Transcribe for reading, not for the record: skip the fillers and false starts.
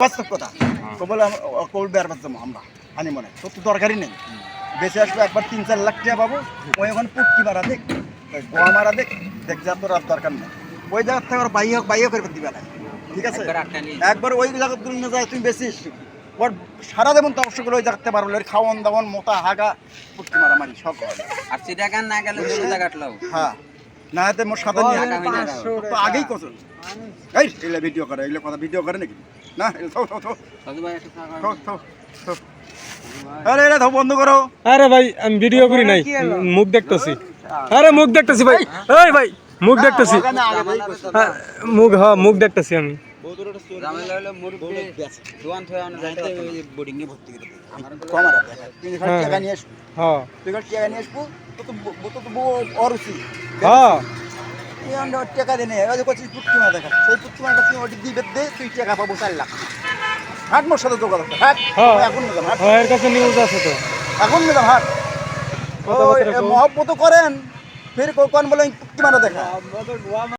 বাস্তব কথা বলে করবে আর বাচ্চা আমরা আনি মনে তোর তো দরকারই নেই বেঁচে আসবো একবার 3-4 লাখ টাকা পাবো ওই ওখানে পুটকি মারা দেখ গোয়া মারা দেখ দেখ যা তোর আর দরকার নেই ওই জায়গার থেকে ওর বাইও করে দিবে না ঠিক আছে একবার ওই জায়গা তুই না যায় তুই বেশি ওর সারা দেবন তো অবশ্য করে ওই জায়গাতে পারবো খাওয়ান দাওয়ান মোটা হাগা পুটকি মারামারি সব আর চিটাগান না গেলে কাটলাও হ্যাঁ না হাতে মোর সাথে নিয়ে তো আগেই কত এই এগুলো ভিডিও করে এগুলো কথা ভিডিও করে নাকি না আরে এটা দাও বন্ধ করো আরে ভাই আমি ভিডিও করি নাই মুখ দেখতেছি আরে মুখ দেখতেছি ভাই এই ভাই মুখ দেখতেছি মুখ হ্যাঁ মুখ দেখতেছি আমি ঝামেলা হলো মুরগি দোয়ান থয়ে আনা যাইতে বোর্ডিং এ ভর্তি করে আমার কমার দেখা তুই টাকা নিয়ে আসবো হ্যাঁ তুই টাকা নিয়ে আসবো তো অরুচি হ্যাঁ তুই আমরা টাকা দিয়ে ওই যে করছিস পুটকি মারা দেখা সেই পুটকি মারাটা তুই ওটি দিবে দে তুই টাকা পাবো 4 লাখ হাট মোর সাথে যোগাযোগ হাট এখন নিলাম হাট এর কাছে নিউজ আছে তো এখন নিলাম হাট মহব্বত করেন ফের কোন বলে পুটকি মারা দেখা